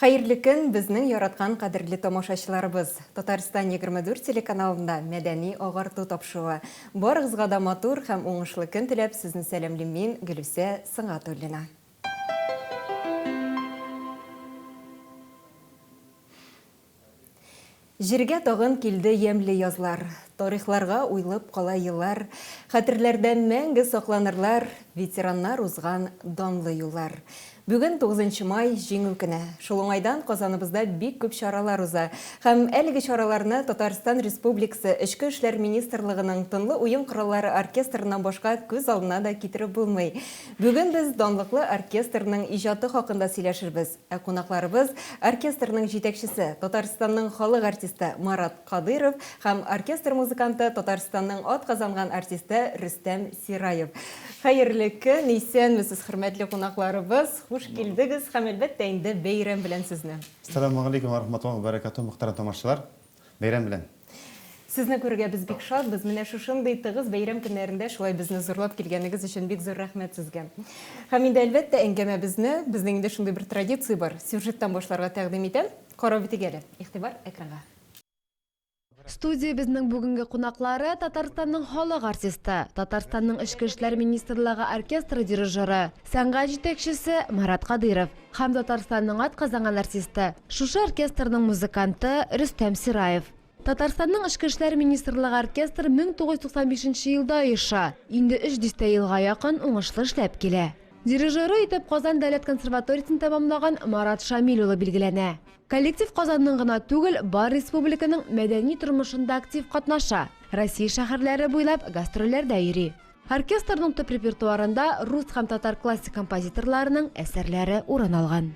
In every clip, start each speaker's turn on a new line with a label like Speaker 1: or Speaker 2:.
Speaker 1: Хайырлы көн безнең яраткан кадерле тамашачыларыбыз. Татарстан 24 телеканалында мәдәни агарту тапшыруы. Барыгызга да матур һәм уңышлы көн теләп сезне сәламлыйм мин Гөлүсә Сыңатуллина. Җиргә тагын килде ямьле язлар. Тарихларга уйлап кала еллар. Хәтерләрдән мәңге сакланырлар ветераннар узган данлы юллар. Бүген 9 май җиңү көне. Шул уңайдан Казаныбызда бик күп чаралар уза. Һәм әлеге чараларны Татарстан Республикасы Эчке эшләр министрлыгының Тынлы уен кораллары оркестрыннан башка күз алдына да китереп булмый. Бүген без данлыклы оркестрның иҗаты хакында сөйләшербез. Ә кунакларыбыз оркестрның җитәкчесе, Татарстанның халык артисты Марат Кадыров һәм оркестр музыканты Татарстанның атказанган артисты Рөстәм Сираев. Хәерле көн, исәнмесез, хөрмәтле кунакларыбыз. Хуш килдегез һәм әлбәттә инде бәйрәм белән сезне.
Speaker 2: Ассаламу алейкум ва рахматуллаһи ва баракатуһ, мөхтәрәм тамашачылар. Бәйрәм белән.
Speaker 1: Сезне күрергә без бик шатбыз. Менә шушындый тыгыз бәйрәм көннәрендә шулай безне зурлап килгәнегез өчен бик зур рәхмәт сезгә. Һәм инде әлбәттә әңгәмәбезне безнең инде шундый бер традиция бар. Сюжеттан башларга тәкъдим итәм. Карап итик әле. Игътибар экранга.
Speaker 3: Студия безнең бүгенге кунаклары Татарстанның халык артисты, Татарстанның Эчке эшләр министрлыгы оркестры дирижеры, сәнгать җитәкчесе Марат Кадыров һәм Татарстанның атказанган артисты, шушы оркестрның музыканты Рөстәм Сираев. Татарстанның Эчке эшләр министрлыгы оркестры 1995 елда оеша, инде 300 елга якын уңышлы эшләп килә. Дирижеры итеп Казан дәүләт консерваториясын тәмамлаган Марат Шамил улы билгеләнә. Коллектив Казанның гына түгел, бар республиканың мәдәни тормышында актив катнаша. Россия шәһәрләре буйлап гастрольләрдә йөри. Оркестрның төп репертуарында рус һәм татар классик композиторларының әсәрләре урын алган.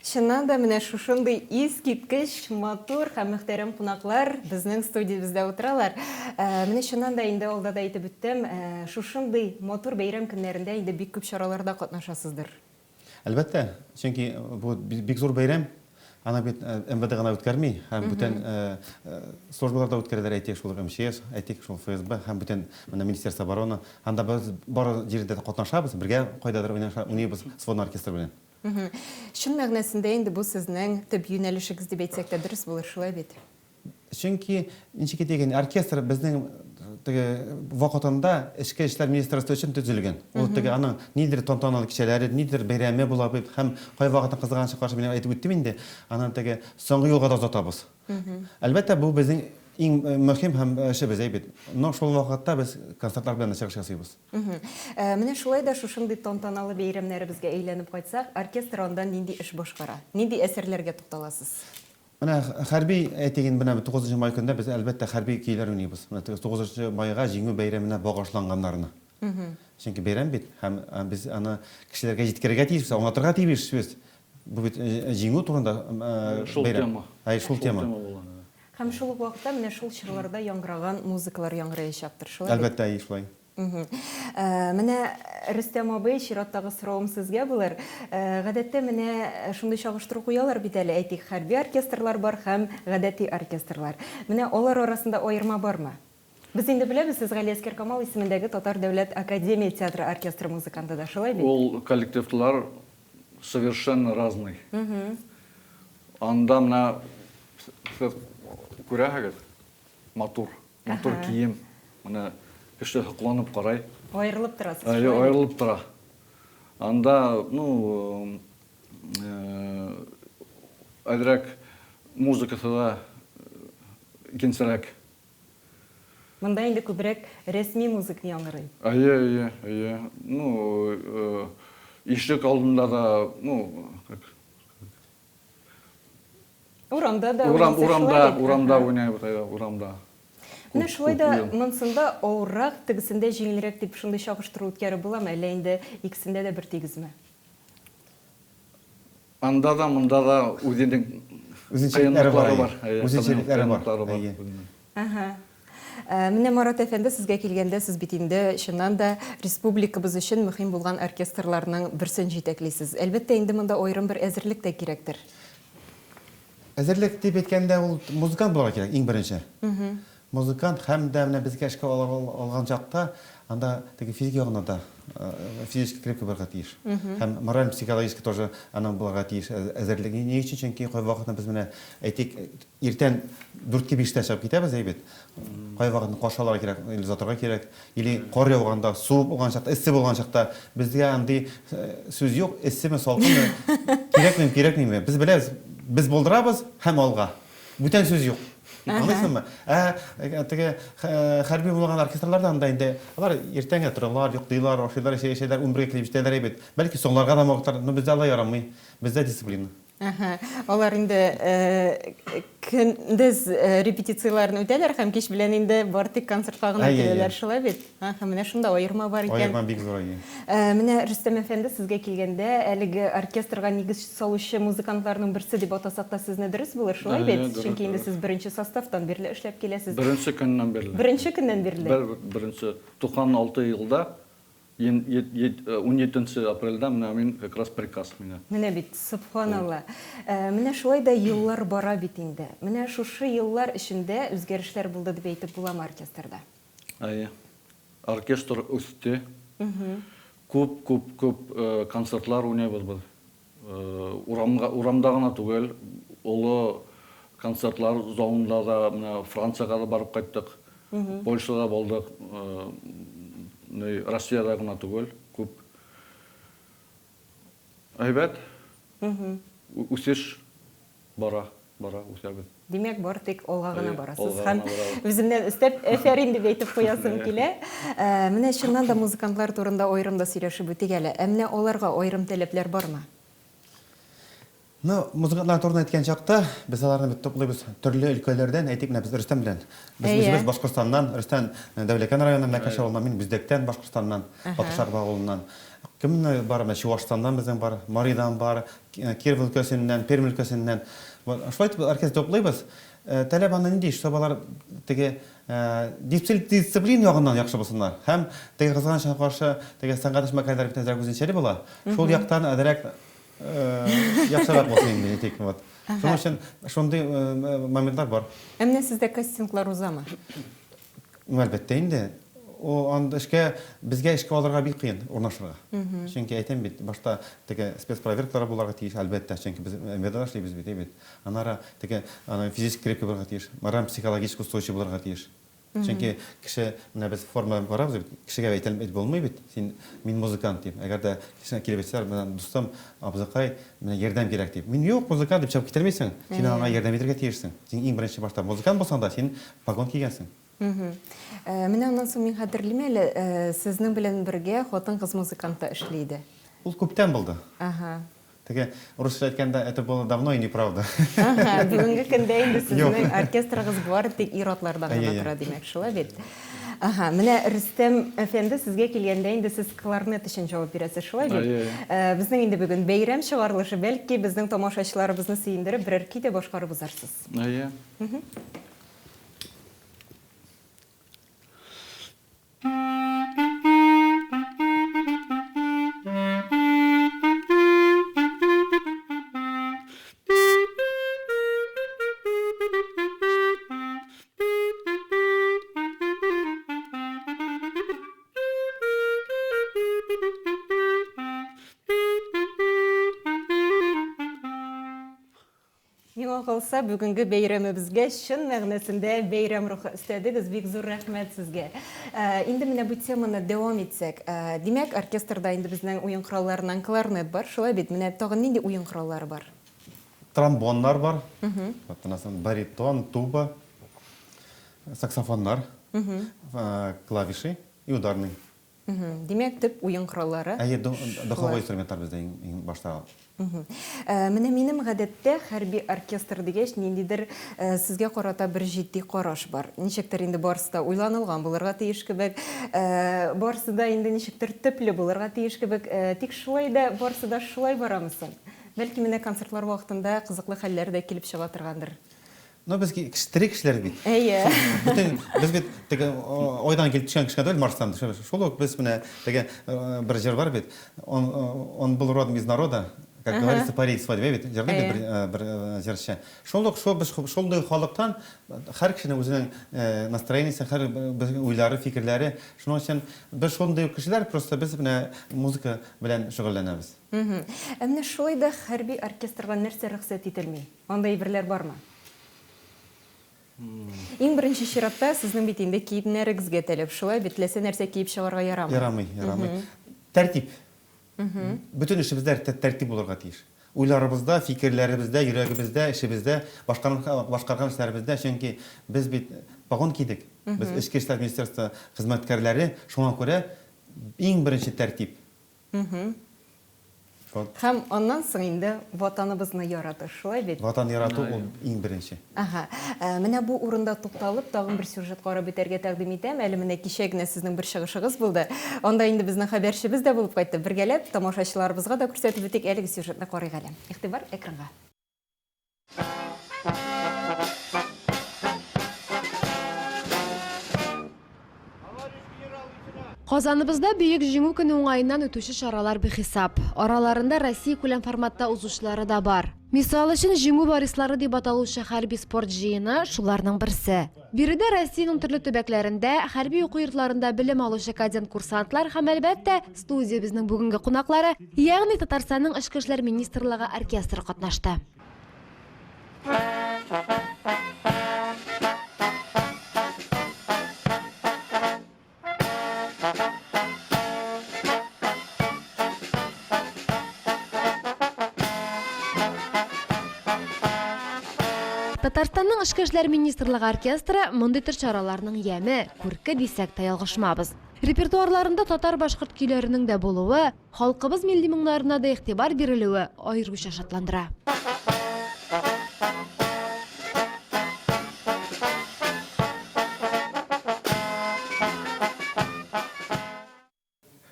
Speaker 1: Чыннан да менә шушындый искиткеч, матур һәм мөхтәрәм кунаклар безнең студиябездә утыралар. Менә чыннан да инде алда да әйтеп үттем, шушындый матур бәйрәм көннәрендә инде бик күп чараларда катнашасыздыр.
Speaker 2: Әлбәттә, чөнки бу бик зур бәйрәм. Ана бит МВД гына үткәрми, һәм бүтән службаларда үткәрәләр, әйтик шул МЧС, әйтик шул ФСБ, һәм бүтән менә Министерство обороны. Анда без бар җирдә катнашабыз, бергә кайдадыр уйнашабыз сводный оркестр белән.
Speaker 1: Шун мәгънәсендә инде бу сезнең төп юнәлешегез дип әйтсәк тә дөрес булыр, шулай бит.
Speaker 2: Чөнки ничек дигән оркестр безнең вакытында Эчке эшләр министрлыгы өчен төзелгән. Ул аның нидер тантаналы кичәләре, нидер бәйрәме була бит, һәм кай вакытта кызганчы каршы менә әйтеп үттем инде. Аның соңгы юлга да озатабыз. Әлбәттә бу безнең иң мөһим һәм эшебез бит. Шул вакытта без концертлар белән чыгыш ясыйбыз.
Speaker 1: Менә шулай да шушындый тантаналы бәйрәмнәребезгә әйләнеп кайтсак, оркестр андан нинди эш башкара? Нинди әсәрләргә тукталасыз?
Speaker 2: Менә хәрби әйтеген менә 9 май көндә без әлбәттә хәрби көйләр уйныйбыз. Менә 9 майга җиңү бәйрәменә багышланганнарны. Чөнки бәйрәм бит һәм без аны кешеләргә җиткерергә тиешбез, аңлатырга тиешбез. Бу бит җиңү турында бәйрәм. Шул тема.
Speaker 1: Һәм шул вакытта менә шул чырларда яңгыраган музыкалар яңгыраячактыр, шулай.
Speaker 2: Әлбәттә, шулай.
Speaker 1: Менә Рөстәм абый, чираттагы соравым сезгә булыр. Гадәттә менә шундый чагыштыру куялар бит әле, әйтик, хәрби оркестрлар бар һәм гадәти оркестрлар. Менә алар арасында аерма бармы? Без инде беләбез, сез Гали Әскәр Камал исемендәге Татар дәүләт академия театры оркестры музыканты да, шулай бит?
Speaker 4: Ул коллективлар совершенно разный. Анда менә күрәһегез, матур кием, менә кеше хокланып карай.
Speaker 1: Аерылып торасыз.
Speaker 4: Аерылып тора. Анда, әдрәк музыкасы да икенчерәк.
Speaker 1: Монда инде күбрәк рәсми музыка яңгырый.
Speaker 4: Ишек алдында да, урамда уйнайбыз, урамда.
Speaker 1: Менә шулай да монсында авыррак, тегесендә җиңелрәк дип шундый чагыштыру үткәреп буламы, әллә инде икесендә дә бер тигезме?
Speaker 4: Анда да, монда да үзенең
Speaker 2: үзенчәлекләре бар.
Speaker 1: Менә Марат әфәнде, сезгә килгәндә сез бит инде чыннан да республикабыз өчен мөһим булган оркестрларның берсен җитәклисез. Әлбәттә инде монда аерым бер әзерлек тә кирәктер.
Speaker 2: Әзерлек дип әйткәндә ул музыкант булырга кирәк, иң беренче. Музыкант һәм дә менә безгә эшкә алган чакта анда физик ягына да физически крепкий булырга тиеш. Һәм мораль психологически тоже аның булырга тиеш әзерлеге. Ни өчен? Чөнки кай вакытта без менә әйтик иртән 4-ке 5-тә чыгып китәбез әйбет. Кай вакытта кашаларга кирәк, или заторга кирәк, или кар яуганда, су булган чакта, эссе булган чакта безгә андый сүз юк, эссеме, салкынмы, кирәкмиме. Без беләбез, без булдырабыз һәм алга. Бүтән сүз юк. Аңлыйсыңмы? Теге хәрби булган оркестрларда анда инде алар иртәнгә торалар, йоклыйлар, ашыйлар, шәйләр 11-гә килеп җитәләр әйбет. Бәлки соңларга да мактар, но бездә алай ярамый. Бездә дисциплина.
Speaker 1: Алар инде көндез репетицияларын үтәләр һәм кич белән инде бар тик концертка гына киләләр, шулай бит. Менә шунда аерма бар икән.
Speaker 2: Аерма бик зур икән.
Speaker 1: Менә Рөстәм әфәнде, сезгә килгәндә, әлеге оркестрга нигез салучы музыкантларның берсе дип атасак та сезне дөрес булыр, шулай бит? Чөнки инде сез беренче составтан бирле эшләп киләсез.
Speaker 4: Беренче көннән бирле.
Speaker 1: Беренче көннән бирле.
Speaker 4: Беренче 96 елда 17 апрельдә мин как раз приказ менә.
Speaker 1: Менә бит, субханалла. Менә шулай да еллар бара бит инде. Менә шушы еллар эчендә үзгәрешләр булды дип әйтеп буламы оркестрда?
Speaker 4: Оркестр үсте. Күп концертлар уйнайбыз без. Урамда гына түгел, олы концертлар залында да менә Франциягә да барып кайттык. Польшага булдык. Россияда гына түгел, күп. Әйбәт. Үсеш бара, үсәбез.
Speaker 1: Димәк, бар тик алга гына барасыз. Һәм үземнән өстәп әфәрин дип әйтеп куясым килә. Менә чыннан да музыкантлар турында аерымда сөйләшеп үтик әле. Менә аларга аерым таләпләр бармы?
Speaker 2: Ну, музыкантлар турында әйткән чакта, без аларны бит топлыйбыз төрле өлкәләрдән, әйтик менә без Рөстәм белән. Без Башкортстаннан, Рөстәм Дәүләкән районыннан, Мәкәш авылыннан, мин Бүздәктән, Башкортстаннан, Батышарба авылыннан. Кемне бар, менә Чуашстаннан безнең бар, Маридан бар, Киров өлкәсеннән, Пермь өлкәсеннән. Шулай итеп оркестр топлыйбыз. Таләп аны нинди, собалар теге дисциплин ягыннан яхшы булсыннар. Һәм теге кызганычка каршы теге сәнгать эшмәкәрләре бит әзрәк үзенчәле була. Шул яктан әзрәк яхшырак булсын инде, әйтик вот. Шуның өчен шундый моментлар бар.
Speaker 1: Менә сездә кастинглар узамы?
Speaker 2: Әлбәттә инде. Анда эшкә безгә эшкә алырга бик кыен урнашырга. Чөнки әйтәм бит, башта теге спецпроверкалар булырга тиеш, әлбәттә, чөнки без медаль эшлибез бит, әйбәт. Анара теге физик крепкий булырга тиеш, мораль психологик устойчивый булырга тиеш. Чөнки кеше менә без форма барабыз бит, кешегә әйтелмәй булмый бит. Мин музыкант дип. Әгәр дә кешегә килеп әйтсәләр, менә дустым, абзыкай, менә ярдәм кирәк дип. Мин юк, музыкант дип чыгып китәрмәйсең. Син аңа ярдәм итәргә тиешсең. Син иң беренче башта музыкант булсаң да, син погон кигәнсең.
Speaker 1: Менә аннан соң мин хәтерлим әле, сезнең белән бергә хатын-кыз музыканты эшли иде.
Speaker 2: Ул күптән булды. Теге урысча әйткәндә, это было давно и неправда.
Speaker 1: Бүгенге көндә инде сезнең оркестрыгыз бар, тик ир-атларда гына тора димәк, шулай бит. Менә Рөстәм әфәнде, сезгә килгәндә инде сез кларнет өчен җавап бирәсез, шулай бит? Безнең инде бүген бәйрәм чыгарылышы, бәлки безнең тамашачыларыбызны сөендереп, берәр көй башкарып узарсыз. Миңа калса, бүгенге бәйрәмебезгә чын мәгънәсендә бәйрәм рухы өстәдегез, бик зур рәхмәт сезгә. Инде менә бу теманы дәвам итсәк, димәк, оркестрда инде безнең уен коралларынан кларнет бар, шулай бит? Менә тагын нинди уен кораллары бар?
Speaker 2: Тромбоннар бар, баритон, туба, саксофоннар, клавиши и ударный.
Speaker 1: Димәк, төп уен кораллары.
Speaker 2: Духовой инструменттар бездә иң башта.
Speaker 1: Менә минем гадәттә хәрби оркестр дигәч, ниндидер сезгә карата бер җитди караш бар. Ничектер инде барысы да уйланылган булырга тиеш кебек, барысы да инде ничектер төпле булырга тиеш кебек, тик шулай да барысы да шулай барамы соң? Бәлки менә концертлар вакытында кызыклы хәлләр дә килеп чыга торгандыр.
Speaker 2: Но без кешеләр бит.
Speaker 1: Әйе.
Speaker 2: Без бит теге ойдан килеп төшкән кешеләр Марстан. Шул ук без менә теге бер җыр бар бит. Он был родом из народа, как говорится, парик свадьбы, бит, жерле bir жерше. Шолдық, шолдық халықтан һәр кешенең үзенең настроениесе, һәр уйлары, фикерләре. Шуның өчен без шундый кешеләр просто без менә музыка белән шөгыльләнәбез.
Speaker 1: Әмне шулай да хәрби оркестрга нәрсә рөхсәт ителми? Андай берләр бармы? Иң беренче чиратта сезнең бит инде киемнәрегезгә таләп, шулай битләсә нәрсә киеп чыгарга ярамый.
Speaker 2: Ярамый. Тәртип. Bütün işimizde tertip bulurga tiyiş. Uylarımızda, fikirlerimizde, yüreğimizde, işimizde, başkargan işlerimizde. Çünkü biz bir bagon kiydik. Biz İçki İşler Ministerstvi hizmetkarları şuna göre en birinci tertip.
Speaker 1: Һәм аннан соң инде ватаныбызны яратыш, шулай бит?
Speaker 2: Vatan yaratу ol en birinci.
Speaker 1: Ага. Менә бу урында тукталып, тагын бер сюжет карап битәргә тәкъдим итәм. Әле менә кичә генә сезнең бер чыгышыгыз булды. Анда инде безнең хәбәрчебез дә булып кайтты. Бергәләп тамашачыларыбызга да күрсәтеп битик әлеге сюжетны карыйк әле. Игътибар экранга.
Speaker 3: Казаныбызда бөек җиңү көне уңаеннан үтүче чаралар бихисап. Араларында Россия күләм форматта узышлары да бар. Мисал өчен җиңү барислары дип аталучы хәрби спорт җыены шуларның берсе. Биредә Россиянең төрле төбәкләрендә хәрби уку йортларында белем алучы кадет-курсантлар һәм әлбәттә студиябезнең бүгенге кунаклары, ягъни Татарстанның Эчке эшләр министрлыгы оркестры катнашты. Татарстанның Эчке эшләр министрлыгы оркестры мондый төр чараларның яме, күрке дисәк тә ялгышмабыз. Репертуарларында татар-башкорт көйләренең дә булуы, халкыбыз милли моңнарына да игътибар бирелүе аеруча шатландыра.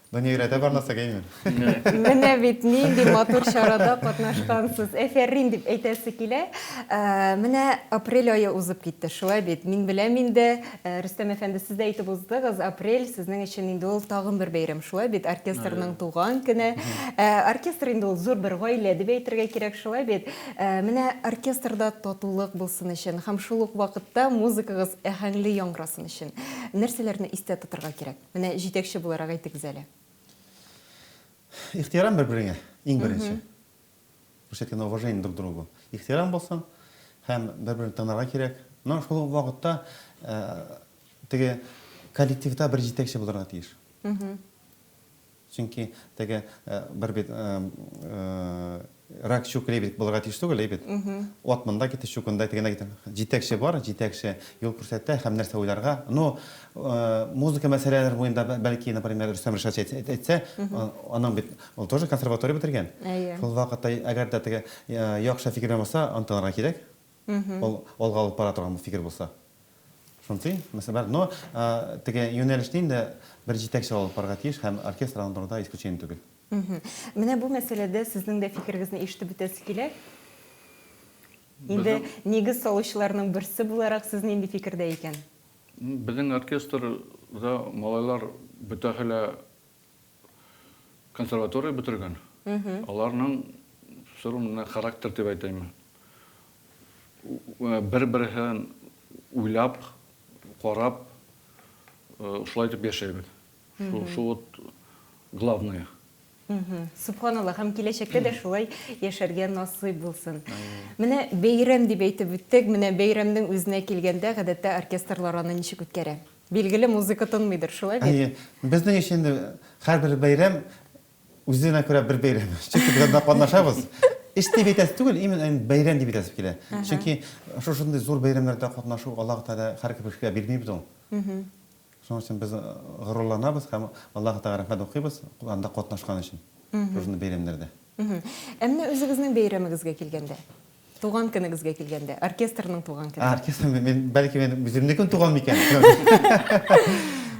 Speaker 2: Дания өйрәтә барнаса геймен.
Speaker 1: Менә бит нинди матур чарада катнашкансыз. Эферин дип әйтәсе килә. Менә апрель ае узып китте. Шулай бит. Мин беләм инде, Рөстәм әфәнде, сез дә әйтеп уздыгыз, апрель сезнең өчен инде ул тагын бер бәйрәм. Шулай бит, оркестрның туган көне. Оркестр инде ул зур бер гаилә дип әйтергә кирәк, шулай бит. Менә оркестрда татулык булсын өчен һәм шул ук вакытта музыкагыз әһәңле яңгырасын өчен нәрсәләрне истә тотарга кирәк? Менә җитәкче буларак әйтегез әле.
Speaker 2: İhtiyarım birbirine, en birinci. Bu şekilde уважение друг к другу. İhtiyarım bolsun, hem birbirini tanırga gerek. Но şol vaqtda tege kollektivda bir жетекче буларга тиеш. Çünkü tege bir bit rak şu klebit буларга тиеш түгел, бит. Отманда ките шукында тегенә ките. Жетекче бар, жетекче юл күрсәтә һәм нәрсә уйларга. Но музыка мәсьәләләре буенда бәлки, например, Рөстәм Ришат әйтсә, аның бит ул тоже консерватория бетергән. Шул вакытта әгәр дә теге яхшы фикер булса, антанырга кирәк. Ул алга алып бара торган фикер булса. Шунысы, мәсәлән, но теге юнәлештә инде bir жетекче алып барга тиеш һәм оркестр андырда исключение түгел.
Speaker 1: Менә бу мәсьәләдә сезнең дә фикерегезне ишетеп бетәсе килә. Инде нигез салучыларның берсе буларак сез нинди фикердә икән?
Speaker 4: Безнең оркестрда малайлар бөтәһелә консерватория бетергән. Аларның сорумны характер дип әйтәм. Бер-берен уйлап, карап, шулай дип яшәйбез. Шу главное.
Speaker 1: Субханалла, һәм киләчәктә дә шулай яшәргә насыйп булсын. Менә бәйрәм дип әйтеп биттек, менә бәйрәмнең үзенә килгәндә гадәттә оркестрлар аны ничек үткәрә? Билгеле музыка тынмыйдыр, шулай бит?
Speaker 2: Безнең өчен һәрбер бәйрәм үзенә күрә бер бәйрәм. Чөнки без анда катнашабыз. Исте битәс түгел, именно бәйрәм дип әйтәсе килә. Чөнки шушындый зур бәйрәмнәрдә катнашу Аллаһ Тәгалә һәр кешегә бирмәйбез ул. Шуның өчен без горурланабыз һәм Аллаһ Тәгаләгә рәхмәт укыйбыз анда катнашкан өчен. Шушындый бәйрәмнәрдә.
Speaker 1: Әмма үзегезнең бәйрәмегезгә килгәндә, туган көнегезгә килгәндә, оркестрның туган көне.
Speaker 2: Оркестр мен бәлки мен үземнең туган микән.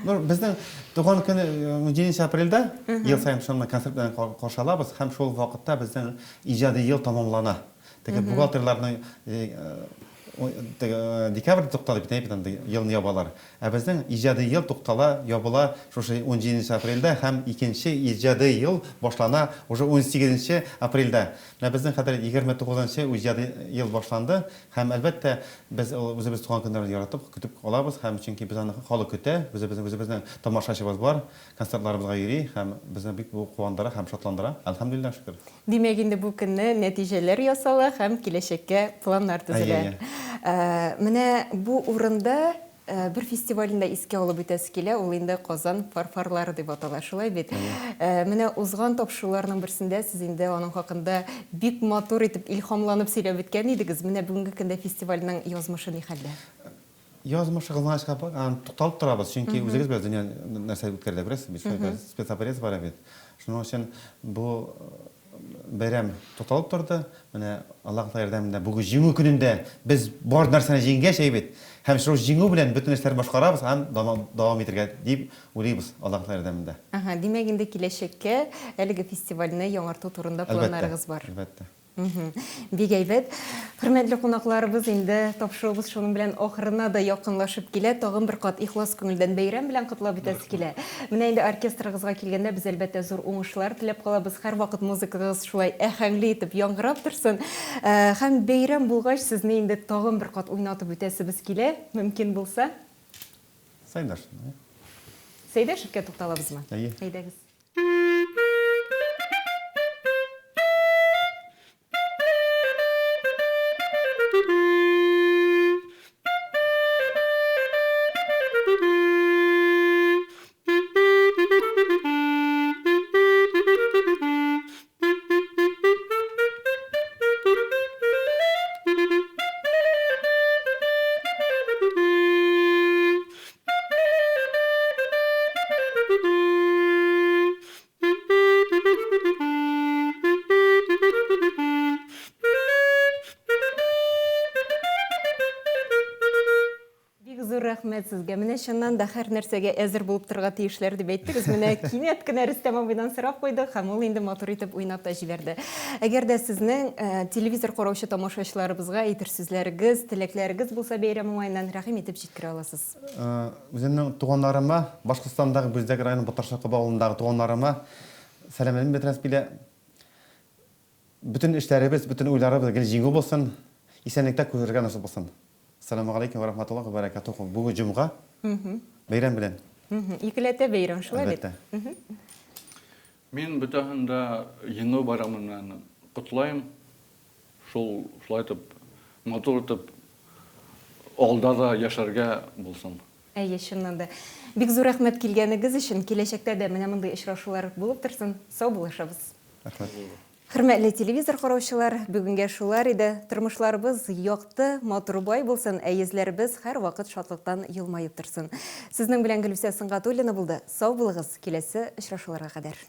Speaker 2: Безнең туган көне 7 апрельдә ел сайын шуны концерт белән каршылабыз һәм шул вакытта безнең иҗади ел тамамлана. Теге бухгалтерларның декабрь тоқталып бітейбіт анда елны ябалар. Біздің ижады ел тоқтала ябыла шошы 17 апрельда һәм икенче ижады ел башлана уже 18 апрельда. Біздің хәзер 29 ижады ел башланды һәм әлбәттә без үзебез туган көннәрне яратып көтеп калабыз һәм чөнки без аны халык көтә, үзебезнең тамашачыбыз бар, концертларыбызга йөри һәм безне бик бу куандыра һәм шатландыра. Әлхәмдүлилләх шөкер.
Speaker 1: Димәк, инде бу көнне нәтиҗәләр ясала һәм киләчәккә планнар төзелә. Менә бу урында бер фестивалендә искә алып үтәсе килә, ул инде Казан фарфарлары дип атала, шулай бит. Менә узган тапшыруларның берсендә сез инде аның хакында бик матур итеп илһамланып сөйләп беткән идегез. Менә бүгенге көндә фестивальнең язмышы ни хәлдә?
Speaker 2: Язмышы кызганычка тукталып торабыз, чөнки үзегез белән дөнья нәрсә үткәрелә беләсез, спецоперация бар бит. Шуның өчен бу бәйрәм тукталып торды. Менә Аллаһ ярдәмендә бүген җиңү көнендә без бар нәрсәне җиңгәч әйбит. Һәм шул җиңү белән бөтен эшләр башкарабыз һәм дәвам итәргә дип уйлыйбыз Аллаһ ярдәмендә.
Speaker 1: Димәк, инде киләчәккә әлеге фестивальне яңарту турында планнарыгыз бар.
Speaker 2: Әлбәттә.
Speaker 1: Бик әйбәт. Хөрмәтле кунакларыбыз, инде тапшыруыбыз шуның белән ахырына да якынлашып килә. Тагын бер кат ихлас күңелдән бәйрәм белән котлап үтәсе килә. Менә инде оркестрыгызга килгәндә без әлбәттә зур уңышлар теләп калабыз. Һәрвакыт музыкагыз шулай әһәңле итеп яңгырап торсын. Һәм бәйрәм булгач сезне инде тагын бер кат уйнатып үтәсебез килә. Мөмкин булса,
Speaker 2: Сайдаш.
Speaker 1: Сәйдәшевкә тукталабызмы? Әйдәгез. Рәхмәт сезгә. Менә чыннан да һәр нәрсәгә әзер булып торырга тиешләр дип әйттегез. Менә кинәт кенә Рөстәм абыйдан сорап куйдык һәм ул инде матур итеп уйнап та җибәрде. Әгәр дә сезнең телевизор караучы тамашачыларыбызга әйтер сүзләрегез, теләкләрегез булса бәйрәм уңаеннан рәхим итеп җиткерә аласыз.
Speaker 2: Үземнең туганнарыма, Башкортстандагы Бүздәк районы Ботаршакы авылындагы туганнарыма сәламләрен бетерәс билә. Bütün эшләребез, bütün уйларыбыз җиңү булсын, исәнлектә күрергә насыйп булсын. Assalamu alaykum wa rahmatullahi wa barakatuh. Бүген җомга. Бәйрәм белән.
Speaker 1: Икеләтә бәйрәм, шулай бит.
Speaker 4: Мин бөтәһендә җиңү байрамын котлайм. Шулай итеп, матур итеп алда да яшәргә булсын.
Speaker 1: Әйе, чыннан да. Бик зур рәхмәт килгәнегез өчен. Киләчәктә дә менә мондый очрашулар булып торсын. Сау булышабыз.
Speaker 2: Рәхмәт.
Speaker 1: Хөрмәтле телевизор караучылар, бүгенгә шулар иде. Тормышларыбыз якты, матур бай булсын, әйезләребез һәр вакыт шатлыктан елмаеп торсын. Сезнең белән Гөлүсә Сыңгатуллина булды. Сау булыгыз, киләсе очрашуларга кадәр.